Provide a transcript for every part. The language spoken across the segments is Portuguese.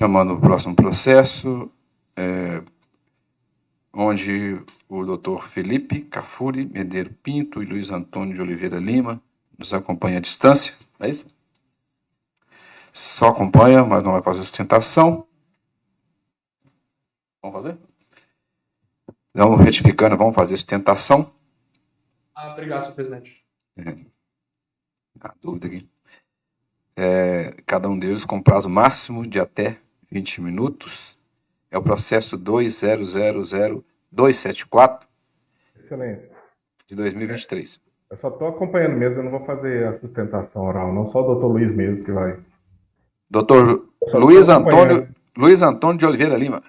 Chamando o próximo processo, onde o doutor Felipe Cafuri Medeiro Pinto e Luiz Antônio de Oliveira Lima nos acompanham à distância, é isso? Só acompanha, mas não vai fazer sustentação. Vamos fazer? Então, retificando, vamos fazer sustentação. Obrigado, senhor presidente. A dúvida aqui. Cada um deles com prazo máximo de até 20 minutos. É o processo 2000274. Excelência. De 2023. Eu só estou acompanhando mesmo, eu não vou fazer a sustentação oral, não. Só o doutor Luiz mesmo que vai. Doutor Luiz Antônio de Oliveira Lima.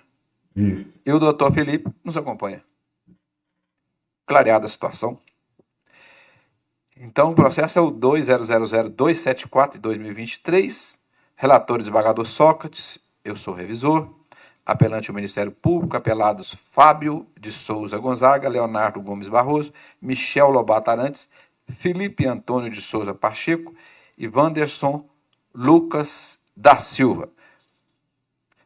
Isso. E o doutor Felipe nos acompanha. Clareada a situação. Então, o processo é o 2000274 de 2023. Relator, desembargador Sócrates. Eu sou revisor. Apelante ao Ministério Público, apelados Fábio de Souza Gonzaga, Leonardo Gomes Barroso, Michel Lobato Arantes, Felipe Antônio de Souza Pacheco e Wanderson Lucas da Silva.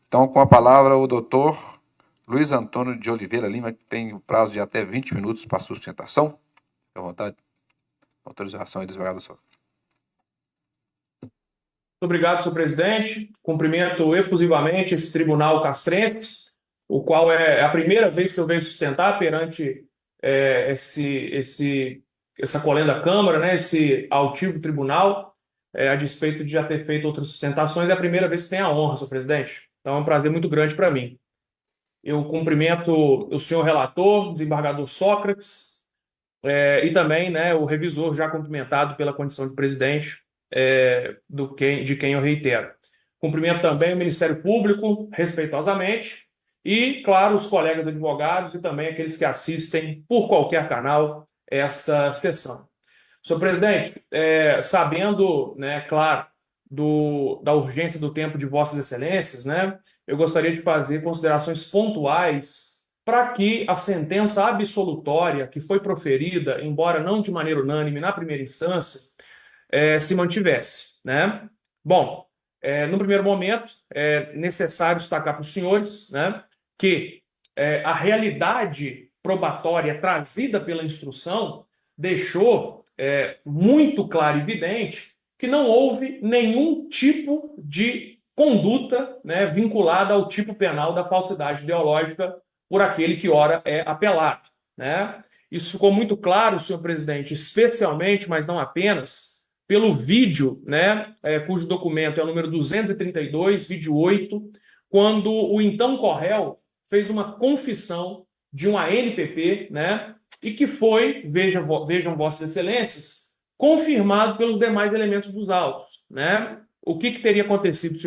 Então, com a palavra, o doutor Luiz Antônio de Oliveira Lima, que tem o prazo de até 20 minutos para sustentação. Fique à vontade. Autorização e desembargador Sócrates. Muito obrigado, senhor presidente. Cumprimento efusivamente esse tribunal castrense, o qual é a primeira vez que eu venho sustentar perante essa colenda Câmara, né, esse altivo tribunal, a despeito de já ter feito outras sustentações, é a primeira vez que tem a honra, senhor presidente. Então é um prazer muito grande para mim. Eu cumprimento o senhor relator, desembargador Sócrates, e também, né, o revisor já cumprimentado pela condição de presidente, de quem eu reitero. Cumprimento também o Ministério Público, respeitosamente, e, claro, os colegas advogados e também aqueles que assistem por qualquer canal esta sessão. Senhor presidente, sabendo, né, claro, da urgência do tempo de Vossas Excelências, né, eu gostaria de fazer considerações pontuais para que a sentença absolutória que foi proferida, embora não de maneira unânime na primeira instância, se mantivesse, né? Bom, no primeiro momento, é necessário destacar para os senhores, né, que a realidade probatória trazida pela instrução deixou muito claro e evidente que não houve nenhum tipo de conduta, né, vinculada ao tipo penal da falsidade ideológica por aquele que ora é apelado, né? Isso ficou muito claro, senhor presidente, especialmente, mas não apenas, pelo vídeo, né, cujo documento é o número 232, vídeo 8, quando o então Corréu fez uma confissão de uma ANPP, né, e que foi, vejam Vossas Excelências, confirmado pelos demais elementos dos autos, né? O que teria acontecido,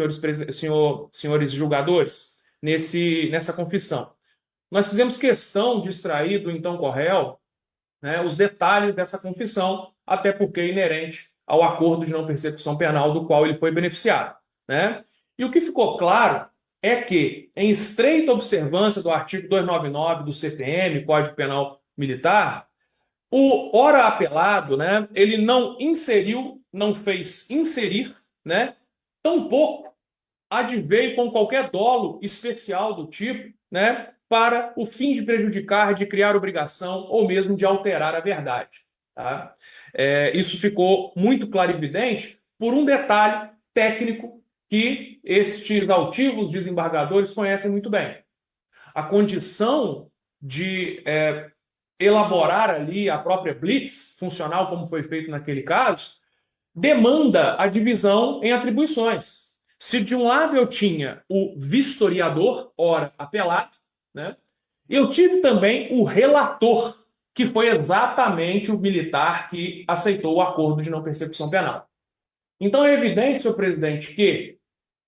senhores julgadores, nessa confissão? Nós fizemos questão de extrair do então Corréu, né, os detalhes dessa confissão, até porque é inerente ao acordo de não persecução penal do qual ele foi beneficiado, né? E o que ficou claro é que, em estreita observância do artigo 299 do CPM, Código Penal Militar, o ora apelado, né, ele não inseriu, não fez inserir, né, tampouco adveio com qualquer dolo especial do tipo, né, para o fim de prejudicar, de criar obrigação ou mesmo de alterar a verdade. Tá? Isso ficou muito claro e evidente por um detalhe técnico que estes altivos desembargadores conhecem muito bem. A condição de elaborar ali a própria blitz funcional, como foi feito naquele caso, demanda a divisão em atribuições. Se de um lado eu tinha o vistoriador, ora apelado, né, eu tive também o relator, que foi exatamente o militar que aceitou o acordo de não persecução penal. Então é evidente, senhor presidente, que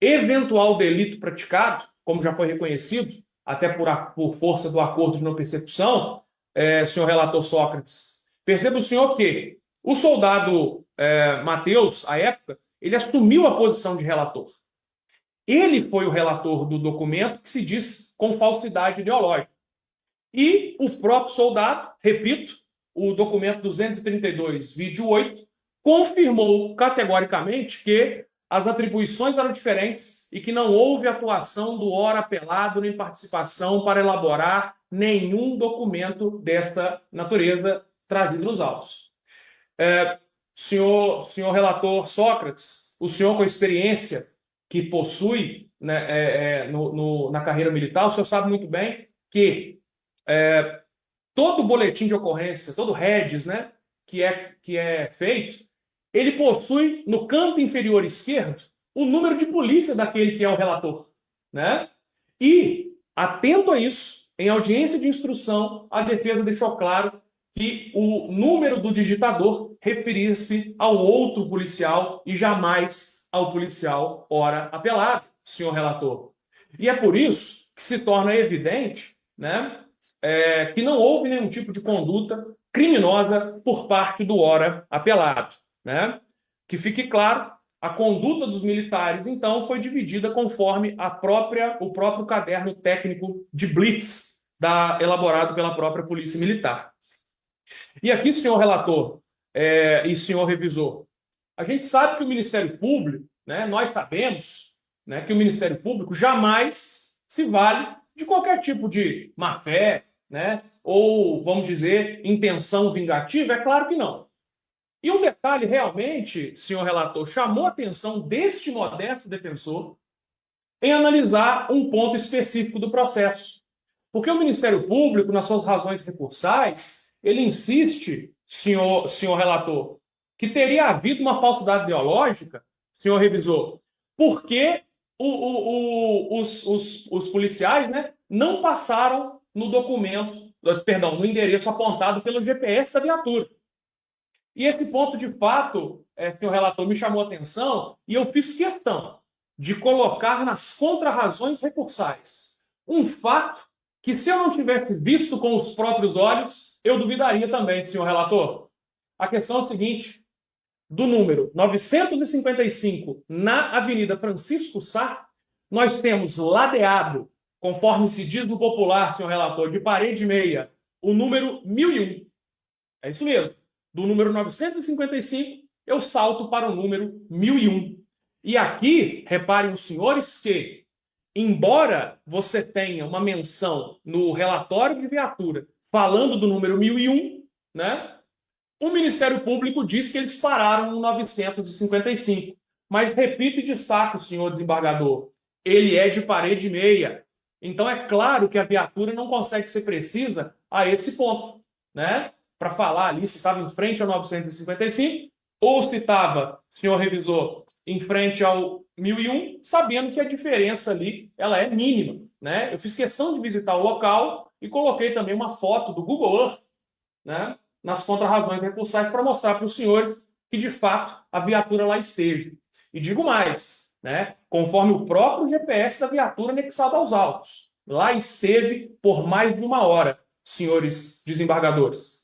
eventual delito praticado, como já foi reconhecido, até por força do acordo de não persecução, senhor relator Sócrates, perceba o senhor que o soldado Mateus, à época, ele assumiu a posição de relator. Ele foi o relator do documento que se diz com falsidade ideológica. E o próprio soldado, repito, o documento 232, vídeo 8, confirmou categoricamente que as atribuições eram diferentes e que não houve atuação do ora apelado nem participação para elaborar nenhum documento desta natureza trazido nos autos. Senhor relator Sócrates, o senhor com a experiência que possui, né, na carreira militar, o senhor sabe muito bem que todo boletim de ocorrência, todo REDS, né, que é feito, ele possui no canto inferior esquerdo o número de polícia daquele que é o relator, né? E, atento a isso, em audiência de instrução, a defesa deixou claro que o número do digitador referia-se ao outro policial e jamais ao policial ora apelado, senhor relator. E é por isso que se torna evidente, né, que não houve nenhum tipo de conduta criminosa por parte do ora apelado, né? Que fique claro, a conduta dos militares, então, foi dividida conforme o próprio caderno técnico de blitz elaborado pela própria Polícia Militar. E aqui, senhor relator e senhor revisor, a gente sabe que o Ministério Público, né, nós sabemos, né, que o Ministério Público jamais se vale de qualquer tipo de má-fé, né, ou, vamos dizer, intenção vingativa. É claro que não. E um detalhe realmente, senhor relator, chamou a atenção deste modesto defensor em analisar um ponto específico do processo. Porque o Ministério Público, nas suas razões recursais, ele insiste, senhor relator, que teria havido uma falsidade ideológica, senhor revisor, porque os policiais, né, não passaram no documento, perdão, no endereço apontado pelo GPS da viatura. E esse ponto, de fato, senhor relator, me chamou a atenção e eu fiz questão de colocar nas contrarrazões recursais um fato que, se eu não tivesse visto com os próprios olhos, eu duvidaria também, senhor relator. A questão é o seguinte: do número 955 na Avenida Francisco Sá, nós temos ladeado, conforme se diz no popular, senhor relator, de parede meia, o número 1001. É isso mesmo. Do número 955, eu salto para o número 1001. E aqui, reparem os senhores que, embora você tenha uma menção no relatório de viatura falando do número 1001, né, o Ministério Público diz que eles pararam no 955. Mas repito e destaco, senhor desembargador, ele é de parede meia. Então é claro que a viatura não consegue ser precisa a esse ponto, né? Para falar ali se estava em frente ao 955 ou se estava, senhor revisor, em frente ao 1001, sabendo que a diferença ali ela é mínima, né? Eu fiz questão de visitar o local e coloquei também uma foto do Google Earth, né, nas contrarrazões recursais para mostrar para os senhores que, de fato, a viatura lá esteve. E digo mais, né, conforme o próprio GPS da viatura anexado aos autos. Lá esteve por mais de 1 hora, senhores desembargadores.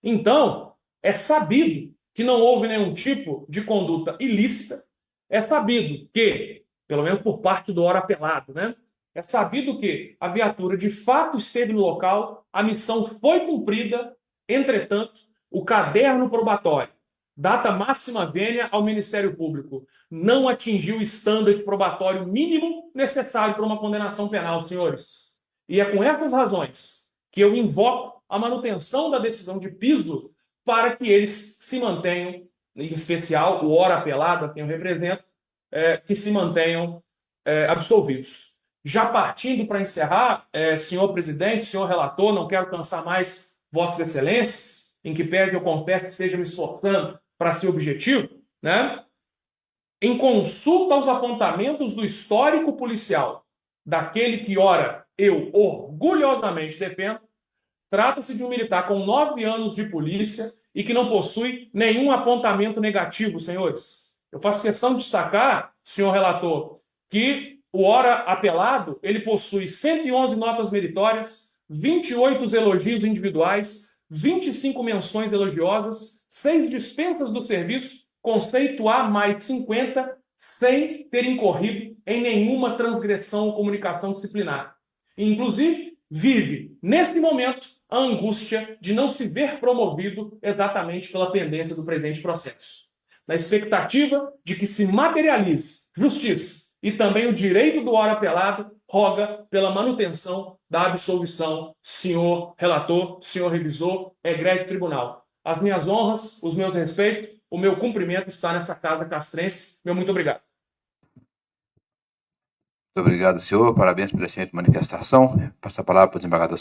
Então, é sabido que não houve nenhum tipo de conduta ilícita. É sabido que, pelo menos por parte do ora apelado, né, é sabido que a viatura de fato esteve no local, a missão foi cumprida. Entretanto, o caderno probatório, data máxima vênia ao Ministério Público, não atingiu o estándar probatório mínimo necessário para uma condenação penal, senhores. E é com essas razões que eu invoco a manutenção da decisão de Pislo para que eles se mantenham, em especial o ora apelado, a quem eu represento, que se mantenham absolvidos. Já partindo para encerrar, senhor presidente, senhor relator, não quero cansar mais Vossas Excelências, em que pese eu confesso que esteja me esforçando para ser objetivo, né? Em consulta aos apontamentos do histórico policial, daquele que, ora, eu orgulhosamente defendo, trata-se de um militar com 9 anos de polícia e que não possui nenhum apontamento negativo, senhores. Eu faço questão de destacar, senhor relator, que o ora apelado, ele possui 111 notas meritórias, 28 elogios individuais, 25 menções elogiosas, 6 dispensas do serviço, conceito A mais 50, sem ter incorrido em nenhuma transgressão ou comunicação disciplinar. Inclusive, vive, nesse momento, a angústia de não se ver promovido exatamente pela pendência do presente processo. na expectativa de que se materialize justiça e também o direito do ora apelado, roga pela manutenção da absolvição, senhor relator, senhor revisor, egrégio tribunal. As minhas honras, os meus respeitos, o meu cumprimento está nessa casa castrense. Meu muito obrigado. Muito obrigado, senhor. Parabéns pela excelente manifestação. Passa a palavra para o desembargador